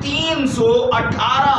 318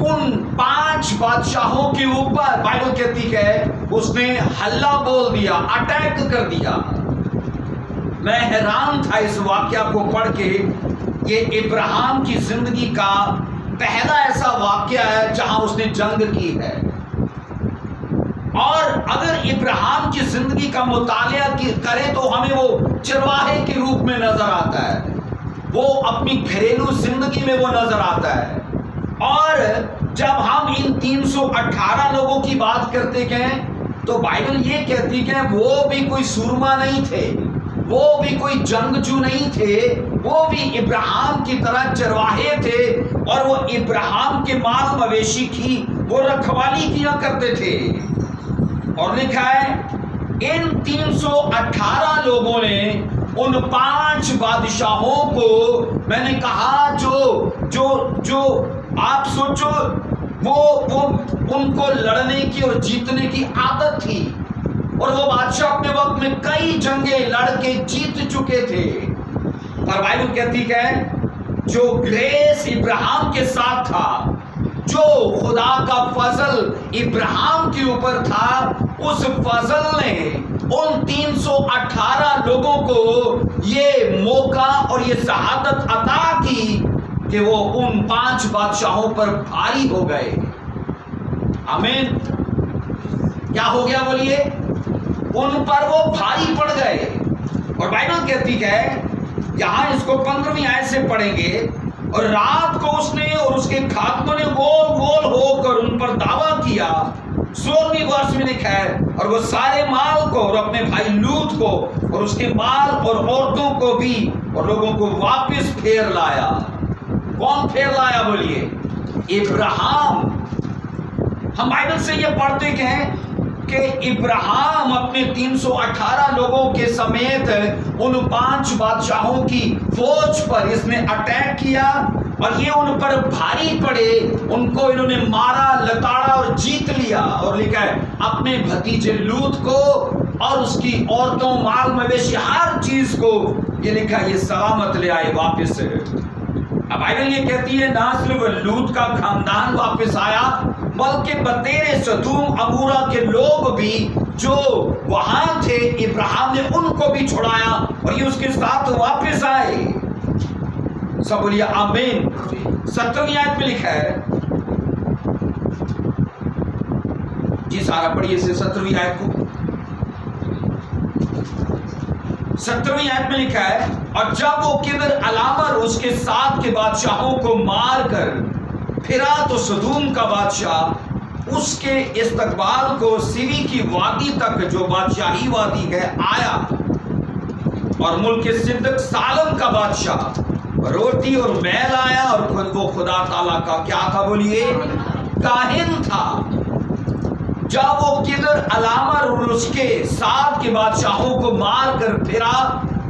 ان 5 بادشاہوں کے اوپر بائبل کہتی ہے اس نے حملہ بول دیا، اٹیک کر دیا۔ میں حیران تھا اس واقعہ کو پڑھ کے۔ یہ ابراہیم کی زندگی کا پہلا ایسا واقعہ ہے جہاں اس نے جنگ کی ہے، اور اگر ابراہیم کی زندگی کا مطالعہ کرے تو ہمیں وہ چرواہے کے روپ میں نظر آتا ہے، وہ اپنی گھریلو زندگی میں وہ نظر آتا ہے۔ اور جب ہم ان 318 لوگوں کی بات کرتے ہیں تو بائبل یہ کہتی کہ وہ بھی کوئی سورما نہیں تھے، وہ بھی کوئی جنگجو نہیں تھے، وہ بھی ابراہیم کی طرح چرواہے تھے، اور وہ ابراہیم کے مال مویشی کی وہ رکھوالی کیا کرتے تھے۔ اور لکھا ہے ان 318 لوگوں نے ان 5 بادشاہوں کو، میں نے کہا جو آپ سوچو وہ ان کو لڑنے کی اور جیتنے کی عادت تھی، اور وہ بادشاہ اپنے وقت میں کئی جنگیں لڑ کے جیت چکے تھے۔ اور بائبل کہتی ہے جو گریس ابراہیم کے ساتھ تھا، جو خدا کا فضل ابراہیم کے اوپر تھا، اس فضل نے ان 318 لوگوں کو یہ موقع اور یہ شہادت عطا کی کہ وہ ان 5 بادشاہوں پر بھاری ہو گئے۔ آمین۔ کیا ہو گیا بولیے؟ ان پر وہ بھاری پڑ گئے۔ اور بائبل کہتی ہے، یہاں اس کو 15ویں آیت سے پڑھیں گے، اور رات کو اس نے اور اس کے خادموں نے گول گول ہو کر ان پر دعویٰ کیا۔ 16ویں ورس میں لکھا ہے، اور وہ سارے مال کو اور اپنے بھائی لوط کو اور اس کے مال اور عورتوں کو بھی اور لوگوں کو واپس پھیر لایا۔ کون پھیر لایا بولیے؟ ابراہیم۔ ہم بائبل سے یہ پڑھتے ہیں کہ ابراہیم اپنے 318 لوگوں کے سمیت ان 5 بادشاہوں کی فوج پر اس نے اٹیک کیا، اور یہ ان پر بھاری پڑے، ان کو انہوں نے مارا، لتاڑا اور جیت لیا۔ اور لکھا ہے اپنے بھتیجے لوط کو اور اس کی عورتوں، مال مویشی، ہر چیز کو یہ لکھا یہ سلامت لے آئے واپس۔ اب بائبل یہ کہتی ہے نہ صرف لوط کا خاندان واپس آیا، بلکہ بطیر سدوم عمورہ کے لوگ بھی جو وہاں تھے، ابراہیم نے ان کو بھی چھڑایا اور یہ اس کے ساتھ واپس آئے۔ سب بولیے آمین۔ 17ویں آیت میں لکھا ہے، جی سارا پڑھیے سے 17ویں آیت کو۔ 17ویں آیت میں لکھا ہے، اور جب وہ کدر علامر اس کے ساتھ کے بادشاہوں کو مار کر پھرا تو سدوم کا بادشاہ اس کے استقبال کو سری کی وادی تک جو بادشاہی وادی ہے آیا، اور ملک صدق سالم کا بادشاہ روٹی اور میل آیا، اور وہ خدا تعالیٰ کا کیا تھا بولیے؟ کاہن تھا۔ جب وہ کدر علامر اور اس کے ساتھ کے بادشاہوں کو مار کر پھرا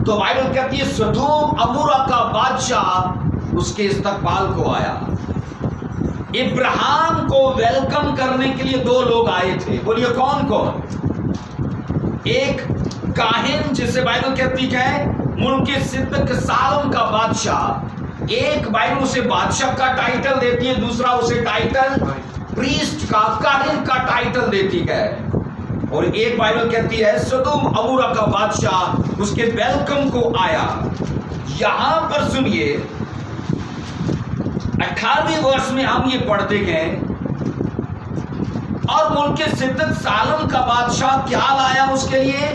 تو بائبل کہتی ہے سدوم عمورہ کا بادشاہ اس کے استقبال کو آیا۔ ابراہیم کو ویلکم کرنے کے لیے 2 لوگ آئے تھے، بولیے کون کون؟ ایک کاہن جسے بائبل کہتی ہے ملک صدق سالم کا بادشاہ، ایک بائبل اسے بادشاہ کا ٹائٹل دیتی ہے، دوسرا اسے ٹائٹل پریسٹ کا، کاہن کا ٹائٹل دیتی ہے، اور ایک بائبل کہتی ہے سدوم عمورہ کا بادشاہ اس کے ویلکم کو آیا۔ یہاں پر سنیے 18ویں ورس میں ہم یہ پڑھتے ہیں، اور ملک صدق سالم کا بادشاہ کیا لایا اس کے لیے؟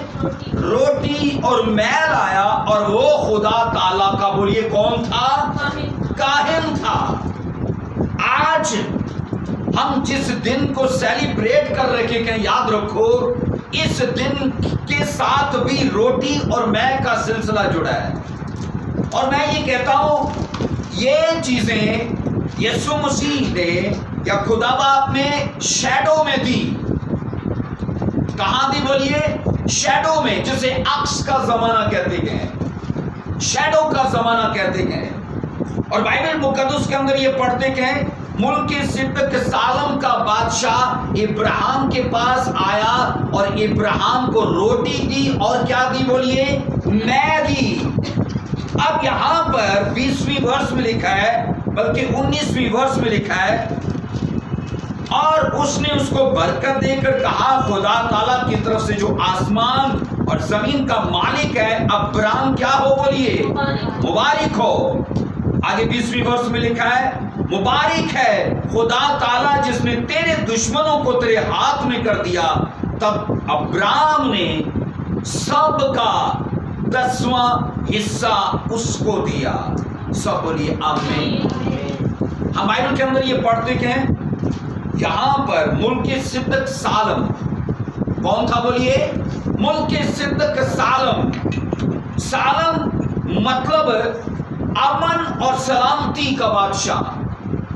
روٹی اور میل آیا، اور وہ خدا تعالیٰ کا بولیے کون تھا؟ کاہن تھا۔ آج ہم جس دن کو سیلیبریٹ کر رہے ہیں، یاد رکھو اس دن کے ساتھ بھی روٹی اور میل کا سلسلہ جڑا ہے، اور میں یہ کہتا ہوں یہ چیزیں یسوع مسیح نے یا خدا باپ نے شیڈو میں دی۔ کہاں دی بولیے؟ شیڈو میں، جسے عکس کا زمانہ کہتے ہیں، شیڈو کا زمانہ کہتے ہیں۔ اور بائبل مقدس کے اندر یہ پڑھتے ہیں ملک صدق سالم کا بادشاہ ابراہیم کے پاس آیا اور ابراہیم کو روٹی دی اور کیا دی بولیے؟ میں دی۔ اب یہاں پر 20ویں ورس میں لکھا ہے، بلکہ 19ویں ورس میں لکھا ہے اور اس نے اس کو برکت دے کر کہا خدا تعالیٰ کی طرف سے جو آسمان اور زمین کا مالک ہے ابرام کیا ہو بولیے مبارک ہو. آگے 20ویں ورس میں لکھا ہے مبارک ہے خدا تعالیٰ جس نے تیرے دشمنوں کو تیرے ہاتھ میں کر دیا. تب ابرام نے سب کا 10واں حصہ اس کو دیا. سب بولیے آمین. ہم بائبل کے اندر یہ پڑھتے کہ ہیں یہاں پر ملک صدق سالم کون تھا بولیے ملک صدق سالم. سالم مطلب امن اور سلامتی کا بادشاہ.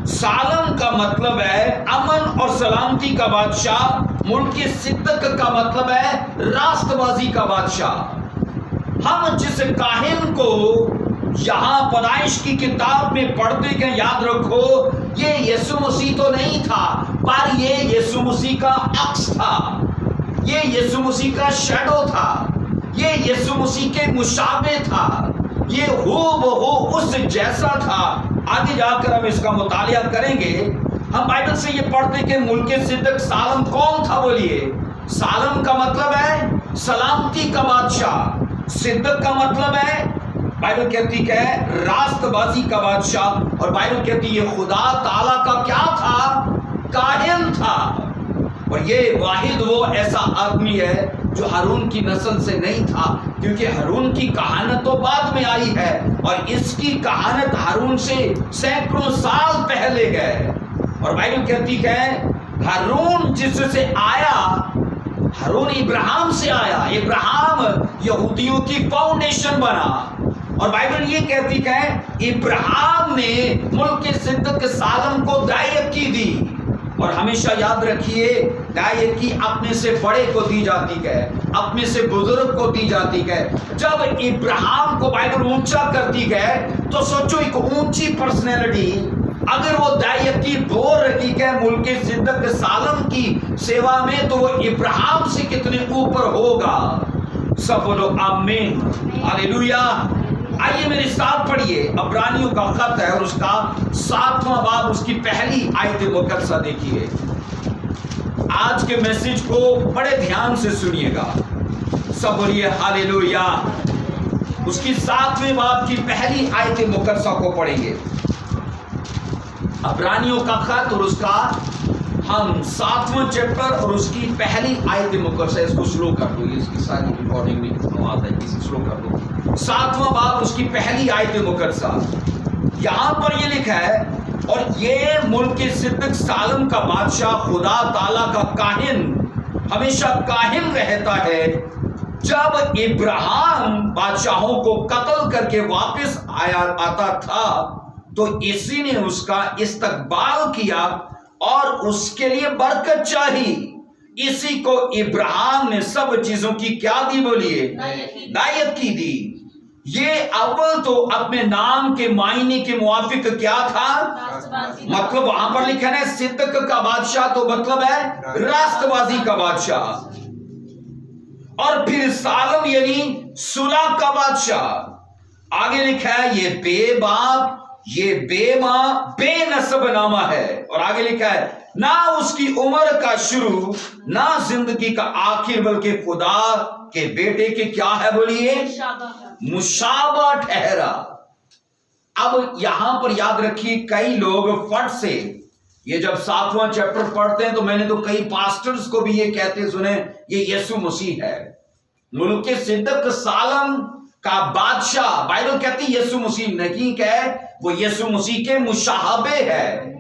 سالم کا مطلب ہے امن اور سلامتی کا بادشاہ. ملک صدق کا مطلب ہے راست بازی کا بادشاہ. ہم جس کاہن کو یہاں پیدائش کی کتاب میں پڑھتے کہ یاد رکھو یہ یسوع مسیح تو نہیں تھا پر یہ یسوع مسیح کا عکس تھا. یہ یسوع مسیح کا شیڈو تھا. یہ یسوع مسیح کے مشابہ تھا. یہ ہو بہو اس جیسا تھا. آگے جا کر ہم اس کا مطالعہ کریں گے. ہم بائبل سے یہ پڑھتے کہ ملک صدق سالم کون تھا بولیے. سالم کا مطلب ہے سلامتی کا بادشاہ. صدق کا مطلب ہے بائبل کہتی کہ راست بازی کا بادشاہ. اور بائبل کہتی یہ خدا تعالیٰ کا کیا تھا کاہن تھا. اور یہ واحد وہ ایسا آدمی ہے جو ہارون کی نسل سے نہیں تھا کیونکہ ہارون کی کہانت تو بعد میں آئی ہے اور اس کی کہانت ہارون سے سینکڑوں سال پہلے ہے. اور بائبل کہتی ہے ہارون جس سے آیا ہارون ابراہیم سے آیا. ابراہیم یہودیوں کی فاؤنڈیشن بنا. اور بائبل یہ کہتی ہے ابراہیم نے ملک صدق سالم کو دعیت کی دی. اور ہمیشہ یاد رکھیے دعیت کی اپنے سے بڑے کو دی جاتی ہے اپنے سے بزرگ کو دی جاتی ہے. جب ابراہیم کو بائبل اونچا کرتی ہے تو سوچو ایک اونچی پرسنالٹی اگر وہ دعیت کی بول رہی ہے ملک صدق سالم کی سیوا میں تو وہ ابراہیم سے کتنے اوپر ہوگا. سب بولو آمین ہاللیلویا. آئیے میرے ساتھ پڑھیے عبرانیوں کا خط ہے اور اس کا 7واں باب اس کی پہلی آیت مقدسہ دیکھیے. آج کے میسج کو بڑے دھیان سے سنیے گا. سب بولیے ہاللیلویا. اس کی 7ویں باب کی پہلی آیت مقدسہ کو پڑھیں گے. عبرانیوں کا خط اور اس کا ہم 7واں چیپٹر اور اس کی پہلی آیت مقدسہ. اس کو سلو کر دو اس کی ساری ریکارڈنگ میں آواز ہے کسی سلو کر دو. 7واں باب اس کی پہلی آیت مقدسہ. یہاں پر یہ لکھا ہے اور یہ ملک صدق سالم کا بادشاہ خدا تعالیٰ کا کاہن ہمیشہ کاہن رہتا ہے. جب ابراہیم بادشاہوں کو قتل کر کے واپس آتا تھا تو اسی نے اس کا استقبال کیا اور اس کے لیے برکت چاہی. اسی کو ابراہیم نے سب چیزوں کی کیا دی بولیے دعیت کی دی. یہ اول تو اپنے نام کے معنی کے موافق کیا تھا مطلب وہاں پر لکھا ہے صدق کا بادشاہ تو مطلب ہے راست بازی کا بادشاہ. اور پھر سالم یعنی صلح کا بادشاہ. آگے لکھا ہے یہ بے باپ یہ بے ماں بے نسب نامہ ہے. اور آگے لکھا ہے نہ اس کی عمر کا شروع نہ زندگی کا آخر بلکہ خدا کے بیٹے کے کیا ہے بولیے مشابہ ٹھہرا. اب یہاں پر یاد رکھیے کئی لوگ فٹ سے یہ جب 7واں چیپٹر پڑھتے ہیں تو میں نے تو کئی پاسٹرز کو بھی یہ کہتے سنے یہ یسوع مسیح ہے ملک صدق سالم کا بادشاہ. بائبل کہتی یسوع مسیح نہیں کہ وہ یسوع مسیح کے مشابہ ہے.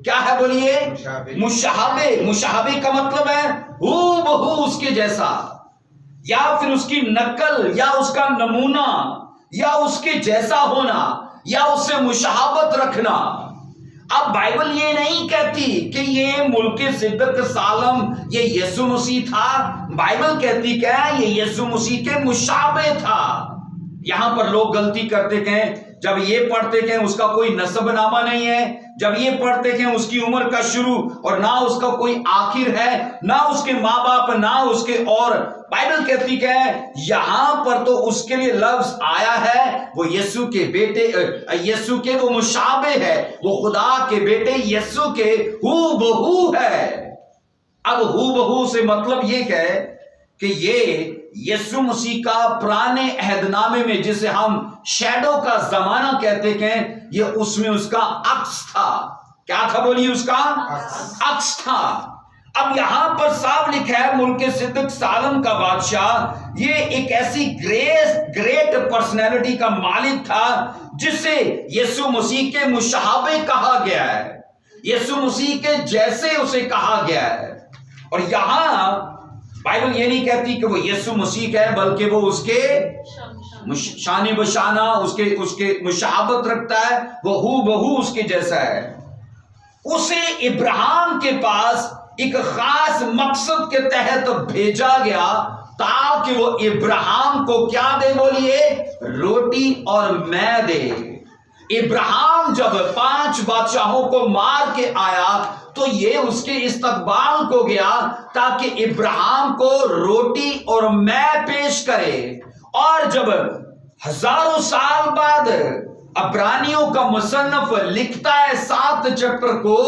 کیا ہے بولیے مشابہ. مشابہ کا مطلب ہے ہو بہو اس کے جیسا یا پھر اس کی نقل یا اس کا نمونہ یا اس کے جیسا ہونا یا اس سے مشابہت رکھنا. اب بائبل یہ نہیں کہتی کہ یہ ملک صدق سالم یہ یسوع مسیح تھا. بائبل کہتی کہ یہ یسوع مسیح کے مشابہ تھا. یہاں پر لوگ غلطی کرتے ہیں جب یہ پڑھتے کہ اس کا کوئی نسب نامہ نہیں ہے، جب یہ پڑھتے کہ اس کی عمر کا شروع اور نہ اس کا کوئی آخر ہے، نہ اس کے ماں باپ نہ اس کے، اور بائبل کہتی کہ یہاں پر تو اس کے لیے لفظ آیا ہے، وہ یسوع کے بیٹے، یسوع کے وہ مشابہ ہے، وہ خدا کے بیٹے یسوع کے ہو بہو ہے۔ اب ہو بہو سے مطلب یہ ہے کہ یہ یسوع مسیح کا پرانے عہد نامے میں جسے ہم شیڈو کا زمانہ کہتے ہیں، یہ اس میں اس کا عکس تھا۔ کیا تھا بولیے؟ اس کا عکس تھا۔ اب یہاں پر صاف لکھا ہے ملک صدق سالم کا بادشاہ، یہ ایک ایسی گریٹ پرسنالٹی کا مالک تھا جسے یسوع مسیح کے مشابہ کہا گیا ہے، یسوع مسیح کے جیسے اسے کہا گیا ہے۔ اور یہاں بائبل یہ نہیں کہتی کہ وہ یسوع مسیح ہے، بلکہ وہ اس کے شان بشانہ اس کے مشابہت رکھتا ہے، وہ ہو بہو اس کے جیسا ہے۔ اسے ابراہیم کے پاس ایک خاص مقصد کے تحت بھیجا گیا تاکہ وہ ابراہیم کو کیا دے بولیے؟ روٹی اور میں دے۔ ابراہیم جب 5 بادشاہوں کو مار کے آیا تو یہ اس کے استقبال کو گیا تاکہ ابراہیم کو روٹی اور میں پیش کرے۔ اور جب ہزاروں سال بعد عبرانیوں کا مصنف لکھتا ہے 7 چیپٹر کو،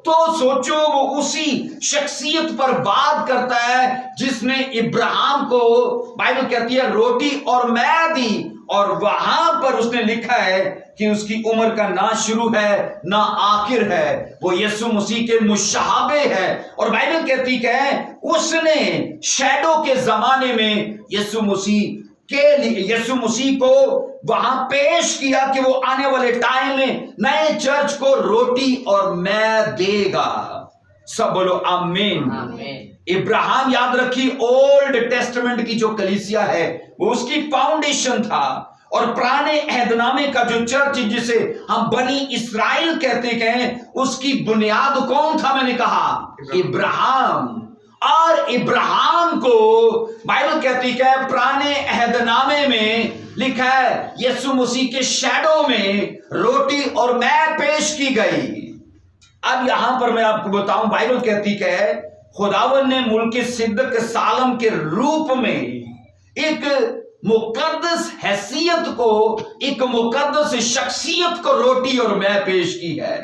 تو سوچو وہ اسی شخصیت پر بات کرتا ہے جس نے ابراہیم کو بائبل کہتی ہے روٹی اور میں دی، اور وہاں پر اس نے لکھا ہے کہ اس کی عمر کا نہ شروع ہے نہ آخر ہے، وہ یسوع مسیح کے مشابہ ہے۔ اور بائبل کہتی ہے اس نے شیڈو کے زمانے میں یسوع مسیح کو وہاں پیش کیا کہ وہ آنے والے ٹائم میں نئے چرچ کو روٹی اور میں دے گا۔ سب بولو آمین۔ ابراہیم یاد رکھی اولڈ ٹیسٹمنٹ کی جو کلیسیا ہے وہ اس کی فاؤنڈیشن تھا، اور پرانے عہد نامے کا جو چرچ جسے ہم بنی اسرائیل کہتے ہیں اس کی بنیاد کون تھا؟ میں نے کہا ابراہیم۔ اور ابراہیم کو بائبل کہتی ہے پرانے عہد نامے میں لکھا ہے یسوع مسیح کے شیڈو میں روٹی اور میں پیش کی گئی۔ اب یہاں پر میں آپ کو بتاؤں، بائبل کہتی ہے خداوند نے ملک صدق سالم کے روپ میں ایک مقدس حیثیت کو، ایک مقدس شخصیت کو روٹی اور میں پیش کی ہے۔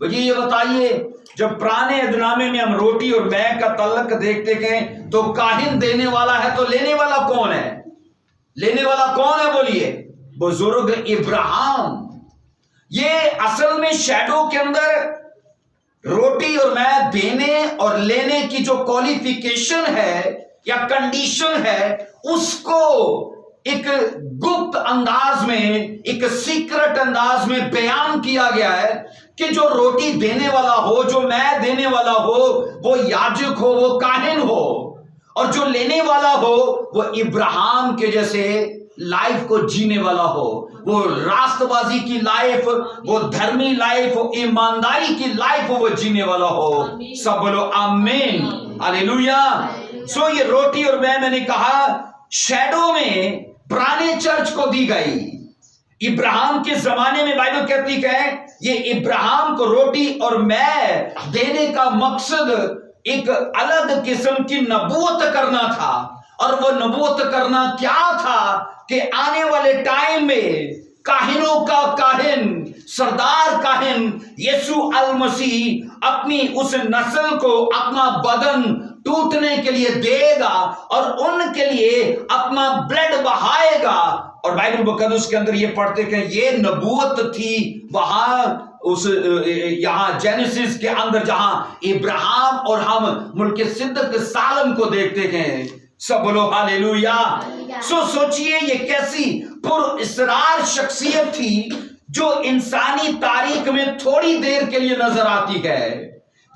مجھے یہ بتائیے، جب پرانے عہد نامے میں ہم روٹی اور میں کا تعلق دیکھتے ہیں تو کاہن دینے والا ہے، تو لینے والا کون ہے؟ لینے والا کون ہے بولیے؟ بزرگ ابراہیم۔ یہ اصل میں شیڈو کے اندر روٹی اور میں دینے اور لینے کی جو کوالیفیکیشن ہے یا کنڈیشن ہے، اس کو ایک گپت انداز میں، ایک سیکرٹ انداز میں بیان کیا گیا ہے کہ جو روٹی دینے والا ہو، جو میں دینے والا ہو، وہ یاجک ہو، وہ کاہن ہو، اور جو لینے والا ہو وہ ابراہیم کے جیسے لائف کو جینے والا ہو، وہ راست بازی کی لائف، وہ دھرمی لائف، ایمانداری کی لائف وہ جینے والا ہو۔ سب بولو آمین، ہاللیلویا۔ سو یہ روٹی اور میں نے کہا شیڈو میں پرانے چرچ کو دی گئی۔ ابراہیم کے زمانے میں بائبل کہتی ہے یہ ابراہیم کو روٹی اور میں دینے کا مقصد ایک الگ قسم کی نبوت کرنا تھا، اور وہ نبوت کرنا کیا تھا کہ آنے والے ٹائم میں کاہنوں کا کاہن، سردار کاہن یسوع المسیح اپنی اس نسل کو اپنا بدن ٹوٹنے کے لیے دے گا اور ان کے لیے اپنا بلڈ بہائے گا۔ اور بائبل مقدس کے اندر یہ پڑھتے کہ یہ نبوت تھی وہاں یہاں جینیسس کے اندر جہاں ابراہیم اور ہم ملک صدق سالم کو دیکھتے ہیں۔ سب بولو ہاللیلویا۔ سوچئے یہ کیسی پر اسرار شخصیت تھی جو انسانی تاریخ میں تھوڑی دیر کے لیے نظر آتی ہے،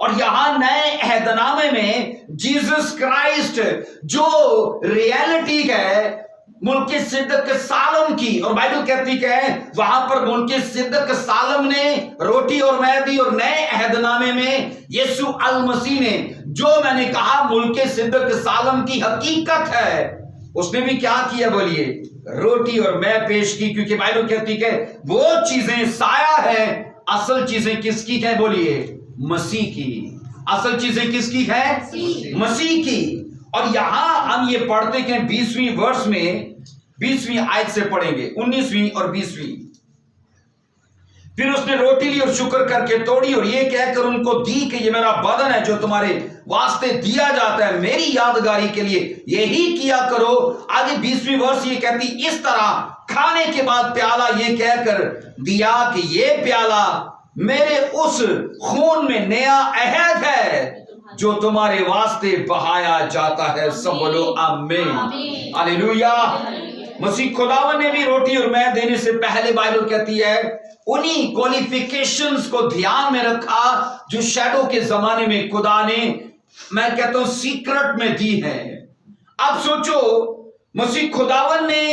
اور یہاں نئے عہد نامے میں جیسس کرائسٹ جو ریالٹی ہے ملک صدق سالم کی، اور بائبل کہتی کہ وہاں پر ملک صدق سالم نے روٹی اور مے دی، اور نئے عہد نامے میں یسوع المسیح نے جو میں نے کہا ملک صدق سالم کی حقیقت ہے، اس نے بھی کیا کیا بولیے؟ روٹی اور مے پیش کی، کیونکہ بائبل کہتی کہ وہ چیزیں سایہ ہے، اصل چیزیں کس کی ہیں بولیے؟ مسیح کی۔ اصل چیزیں کس کی ہیں؟ مسیح کی۔ اور یہاں ہم یہ پڑھتے کہ 20ویں ورس میں 20ویں آیت سے پڑھیں گے، 19ویں اور 20ویں۔ پھر اس نے روٹی لی اور شکر کر کے توڑی اور یہ کہہ کر ان کو دی کہ یہ میرا بدن ہے جو تمہارے واسطے دیا جاتا ہے، میری یادگاری کے لیے یہی کیا کرو۔ آگے 20ویں ورس یہ کہتی اس طرح کھانے کے بعد پیالہ یہ کہہ کر دیا کہ یہ پیالہ میرے اس خون میں نیا عہد ہے جو تمہارے واسطے بہایا جاتا ہے۔ سب بولو آمین، ہاللویا۔ مسیح خداوند نے بھی روٹی اور مے دینے سے پہلے بائبل کہتی ہے انہی کوالیفیکیشنز کو دھیان میں رکھا جو شیڈو کے زمانے میں خدا نے، میں کہتا ہوں، سیکرٹ میں دی ہے۔ اب سوچو مسیح خداوند نے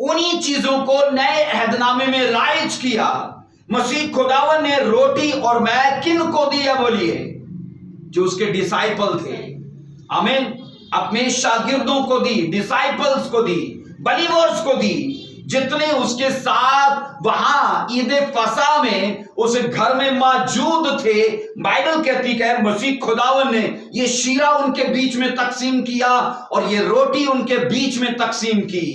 انہی چیزوں کو نئے عہد نامے میں رائج کیا۔ مسیح خداوند نے روٹی اور مے کن کو دیا بولیے؟ جو اس کے ڈیسائپل تھے، آمین، اپنے شاگردوں کو دی، ڈیسائپلز کو دی، بلیورز کو دی، جتنے اس کے ساتھ وہاں عید فصح میں اس گھر میں موجود تھے۔ بائبل کہتی کہ مسیح خداوند نے یہ شیرہ ان کے بیچ میں تقسیم کیا اور یہ روٹی ان کے بیچ میں تقسیم کی۔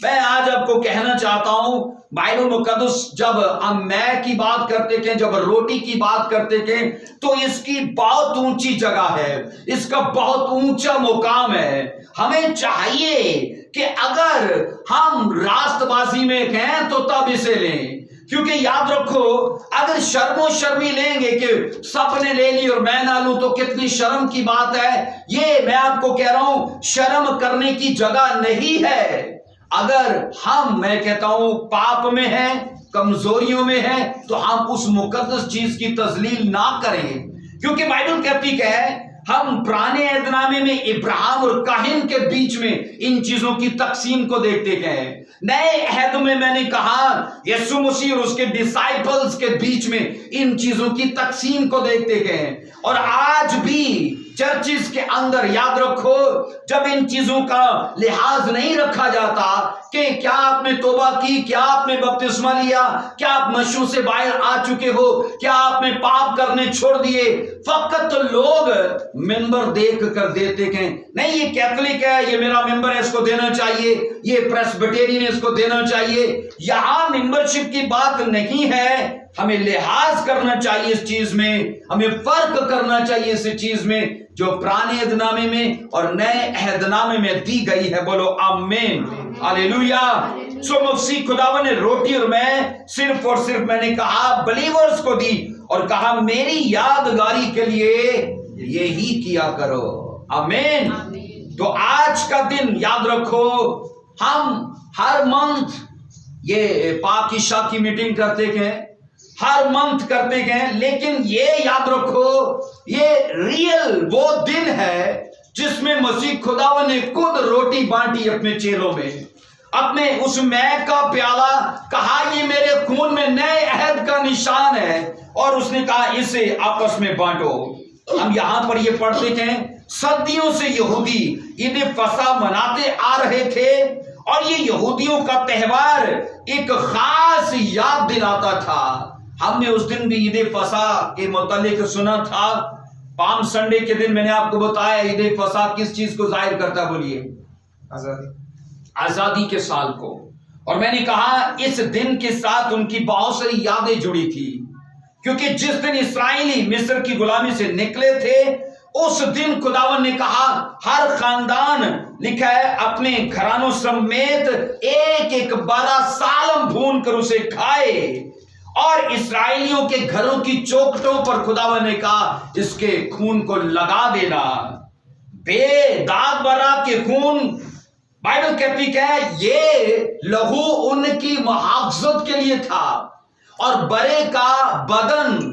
میں آج آپ کو کہنا چاہتا ہوں بائبل مقدس جب ہم مے کی بات کرتے ہیں، جب روٹی کی بات کرتے ہیں، تو اس کی بہت اونچی جگہ ہے، اس کا بہت اونچا مقام ہے۔ ہمیں چاہیے کہ اگر ہم راست بازی میں ہیں تو تب اسے لیں، کیونکہ یاد رکھو اگر شرم و شرمی لیں گے کہ سب نے لے لی اور میں نہ لوں تو کتنی شرم کی بات ہے۔ یہ میں آپ کو کہہ رہا ہوں شرم کرنے کی جگہ نہیں ہے۔ اگر ہم، میں کہتا ہوں، پاپ میں ہیں، کمزوریوں میں ہیں، تو ہم اس مقدس چیز کی تذلیل نہ کریں، کیونکہ بائبل کہتی کہ ہم پرانے عہد نامے میں ابراہیم اور کاہن کے بیچ میں ان چیزوں کی تقسیم کو دیکھتے ہیں۔ نئے عہد میں نے کہا یسوع مسیح اور اس کے ڈیسائپلز کے بیچ میں ان چیزوں کی تقسیم کو دیکھتے ہیں۔ اور آج بھی چرچز کے اندر یاد رکھو جب ان چیزوں کا لحاظ نہیں رکھا جاتا کہ کیا آپ نے توبہ کی، کیا آپ نے بپتسمہ لیا، کیا آپ نشوں سے باہر آ چکے ہو، کیا آپ نے پاپ کرنے چھوڑ دیے، فقط لوگ ممبر دیکھ کر دیتے ہیں نہیں یہ کیتھولک ہے، یہ میرا ممبر ہے، اس کو دینا چاہیے، یہ پریسبیٹیرین ہے، اس کو دینا چاہیے۔ یہاں ممبرشپ کی بات نہیں ہے، ہمیں لحاظ کرنا چاہیے اس چیز میں، ہمیں فرق کرنا چاہیے اس چیز میں جو پرانے عہد نامے میں اور نئے عہد نامے میں دی گئی ہے۔ بولو آمین، ہاللویا۔ سو مسیح خداوند نے روٹی اور میں صرف اور صرف، میں نے کہا، بلیورز کو دی اور کہا میری یادگاری کے لیے یہی کیا کرو۔ آمین۔ تو آج کا دن یاد رکھو، ہم ہر منتھ یہ پاک عشاء کی میٹنگ کرتے ہیں، ہر منتھ کرتے گئے، لیکن یہ یاد رکھو یہ ریئل وہ دن ہے جس میں مسیح خداوند نے خود روٹی بانٹی اپنے چیلوں میں، اپنے اس مے کا پیالہ، کہا یہ میرے خون میں نئے عہد کا نشان ہے، اور اس نے کہا اسے آپس میں بانٹو۔ ہم یہاں پر یہ پڑھتے ہیں صدیوں سے یہودی عید فصح مناتے آ رہے تھے، اور یہ یہودیوں کا تہوار ایک خاص یاد دلاتا تھا۔ ہم نے اس دن بھی عید فصح کے متعلق سنا تھا، پام سنڈے کے دن میں نے آپ کو بتایا عید فصح کس چیز کو ظاہر کرتا، بولیے؟ آزادی کے سال کو۔ اور میں نے کہا اس دن کے ساتھ ان کی بہت ساری یادیں جڑی تھی، کیونکہ جس دن اسرائیلی مصر کی غلامی سے نکلے تھے اس دن خداوند نے کہا ہر خاندان، لکھا ہے، اپنے گھرانوں سمیت ایک ایک بارہ سالم بھون کر اسے کھائے، اور اسرائیلیوں کے گھروں کی چوکھٹوں پر خداوند نے کہا اس کے خون کو لگا دینا، بے داغ برا کے خون۔ بائبل کہتی کہ یہ لہو ان کی محافظت کے لیے تھا، اور برے کا بدن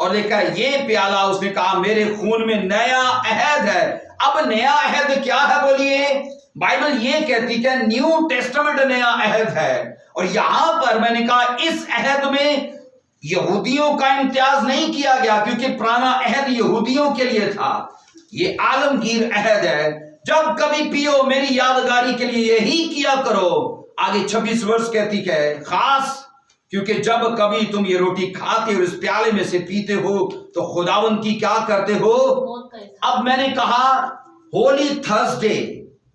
اور لکھا ہے یہ پیالہ اس نے کہا میرے خون میں نیا عہد ہے. اب نیا عہد کیا ہے بولیے؟ بائبل یہ کہتی کہ نیو ٹیسٹمنٹ نیا عہد ہے. اور یہاں پر میں نے کہا اس عہد میں یہودیوں کا امتیاز نہیں کیا گیا کیونکہ پرانا عہد یہودیوں کے لیے تھا. یہ عالمگیر عہد ہے. جب کبھی پیو میری یادگاری کے لیے یہی کیا کرو. آگے 26 ورس کہتی کہ خاص کیونکہ جب کبھی تم یہ روٹی کھاتے اور اس پیالے میں سے پیتے ہو تو خداوند کی کیا کرتے ہو؟ اب میں نے کہا ہولی تھرسڈے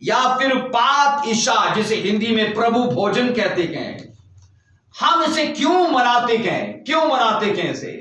یا پھر پاک عشاء جسے ہندی میں پربھو بھوجن کہتے ہیں، ہم اسے کیوں مناتے ہیں اسے؟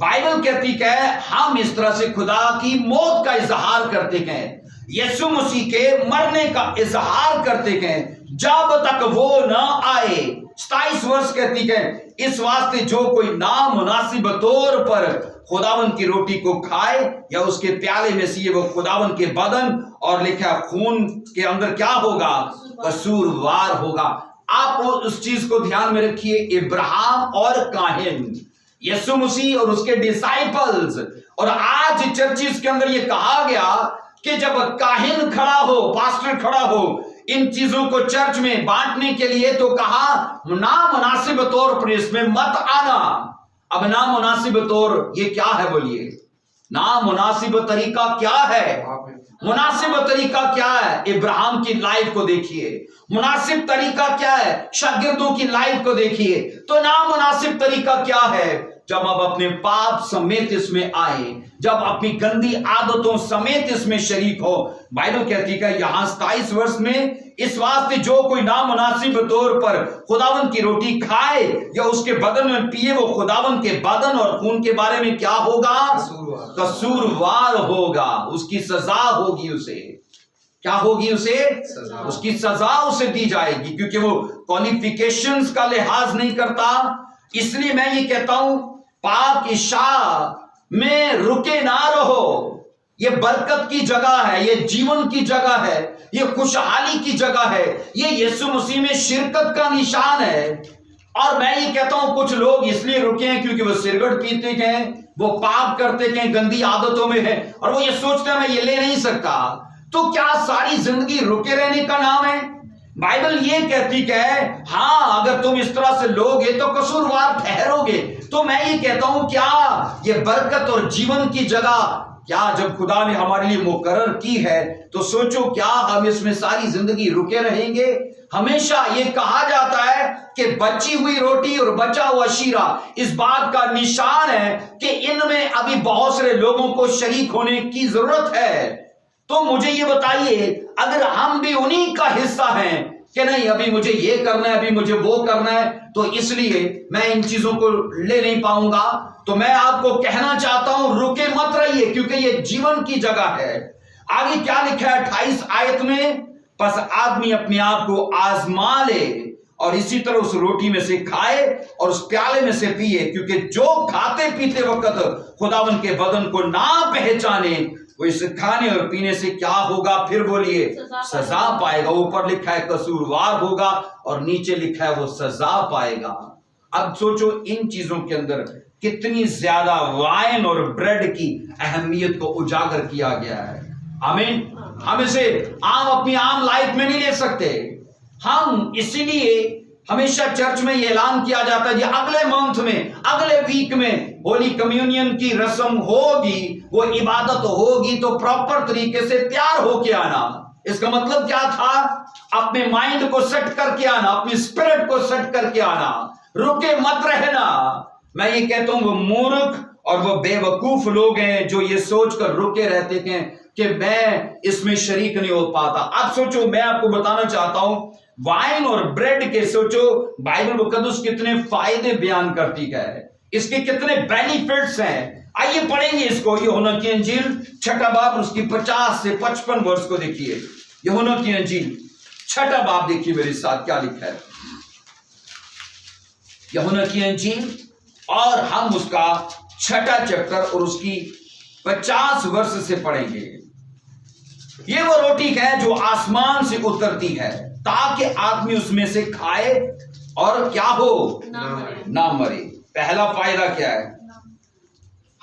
بائبل کہتی کہ ہم اس طرح سے خدا کی موت کا اظہار کرتے ہیں، یسوع مسیح کے مرنے کا اظہار کرتے ہیں جب تک وہ نہ آئے. 27 ورس کہتی ہے اس واسطے جو کوئی نامناسب طور پر خداوند کی روٹی کو کھائے یا اس کے پیالے میں سے وہ خداوند کے بدن اور لکھا خون کے اندر کیا ہوگا؟ قصوروار ہوگا. آپ اس چیز کو دھیان میں رکھیے. ابراہیم اور کاہن، یسوع مسیح اور اس کے ڈیسائپلز، اور آج چرچز کے اندر یہ کہا گیا کہ جب کاہن کھڑا ہو، پاسٹر کھڑا ہو ان چیزوں کو چرچ میں بانٹنے کے لیے تو کہا نامناسب طور پر اس میں مت آنا. اب نامناسب طور یہ کیا ہے بولیے؟ نامناسب طریقہ کیا ہے؟ مناسب طریقہ کیا ہے؟ ابراہیم کی لائف کو دیکھیے. مناسب طریقہ کیا ہے؟ شاگردوں کی لائف کو دیکھیے. تو نامناسب طریقہ کیا ہے؟ جب آپ اپنے پاپ سمیت اس میں آئے، جب اپنی گندی عادتوں سمیت اس میں شریک ہو. بائبل کہتی ہے یہاں 27 ورس میں اس واسطے جو کوئی نامناسب طور پر خداوند کی روٹی کھائے یا اس کے بدن میں پیے وہ خداوند کے بدن اور خون کے بارے میں کیا ہوگا؟ قصوروار ہوگا. اس کی سزا ہوگی. اسے کیا ہوگی؟ اس کی سزا اسے دی جائے گی کیونکہ وہ کوالیفیکیشنز کا لحاظ نہیں کرتا. اس لیے میں یہ کہتا ہوں پاک عشاء میں رکے نہ رہو. یہ برکت کی جگہ ہے، یہ جیون کی جگہ ہے، یہ خوشحالی کی جگہ ہے، یہ یسوع مسیح میں شرکت کا نشان ہے. اور میں یہ کہتا ہوں کچھ لوگ اس لیے رکے ہیں کیونکہ وہ سگریٹ پیتے ہیں، وہ پاپ کرتے ہیں، گندی عادتوں میں ہے اور وہ یہ سوچتے ہیں میں یہ لے نہیں سکتا. تو کیا ساری زندگی رکے رہنے کا نام ہے؟ بائبل یہ کہتی کہ ہاں اگر تم اس طرح سے لوگے تو قصوروار ٹھہرو گے. تو میں یہ کہتا ہوں کیا یہ برکت اور جیون کی جگہ کیا جب خدا نے ہمارے لیے مقرر کی ہے تو سوچو کیا ہم اس میں ساری زندگی رکے رہیں گے؟ ہمیشہ یہ کہا جاتا ہے کہ بچی ہوئی روٹی اور بچا ہوا شیرہ اس بات کا نشان ہے کہ ان میں ابھی بہت سارے لوگوں کو شریک ہونے کی ضرورت ہے. تو مجھے یہ بتائیے اگر ہم بھی انہی کا حصہ ہیں کہ نہیں ابھی مجھے یہ کرنا ہے، ابھی مجھے وہ کرنا ہے، تو اس لیے میں ان چیزوں کو لے نہیں پاؤں گا. تو میں آپ کو کہنا چاہتا ہوں رکے مت رہیے کیونکہ یہ جیون کی جگہ ہے. آگے کیا لکھا ہے 28 آیت میں؟ پس آدمی اپنے آپ کو آزما لے اور اسی طرح اس روٹی میں سے کھائے اور اس پیالے میں سے پیے کیونکہ جو کھاتے پیتے وقت خداوند کے بدن کو نہ پہچانے وہ اس کھانے اور پینے سے کیا ہوگا؟ پھر بولیے سزا پائے گا. اوپر لکھا ہے قصوروار ہوگا اور نیچے لکھا ہے وہ سزا پائے گا. اب سوچو ان چیزوں کے اندر کتنی زیادہ وائن اور بریڈ کی اہمیت کو اجاگر کیا گیا ہے. آمین. ہم اسے اپنی عام لائف میں نہیں لے سکتے. ہم اسی لیے ہمیشہ چرچ میں یہ اعلان کیا جاتا ہے کہ اگلے منتھ میں، اگلے ویک میں ہولی کمیونین کی رسم ہوگی، وہ عبادت ہوگی تو پراپر طریقے سے تیار ہو کے آنا. اس کا مطلب کیا تھا؟ اپنے مائنڈ کو سیٹ کر کے آنا، اپنی اسپرٹ کو سیٹ کر کے آنا، رکے مت رہنا. میں یہ کہتا ہوں وہ مورخ اور وہ بے وقوف لوگ ہیں جو یہ سوچ کر رکے رہتے ہیں کہ میں اس میں شریک نہیں ہو پاتا. اب سوچو میں آپ کو بتانا چاہتا ہوں وائن اور بریڈ کے سوچو بائبل مقدس کتنے فائدے بیان کرتی ہے، اس کے کتنے بینیفٹس ہیں. آئیے پڑھیں گے اس کو. یوحنا کی انجیل 6 باب اس کی 50 سے 55 ورس کو دیکھیے. یوحنا کی انجیل 6 باب دیکھیے میرے ساتھ کیا لکھا ہے. یوحنا کی انجیل اور ہم اس کا 6 چیپٹر اور اس کی 50 ورس سے پڑھیں گے. یہ وہ روٹی ہے جو آسمان سے اترتی ہے تاکہ آدمی اس میں سے کھائے اور کیا ہو؟ نہ مرے. پہلا فائدہ کیا ہے؟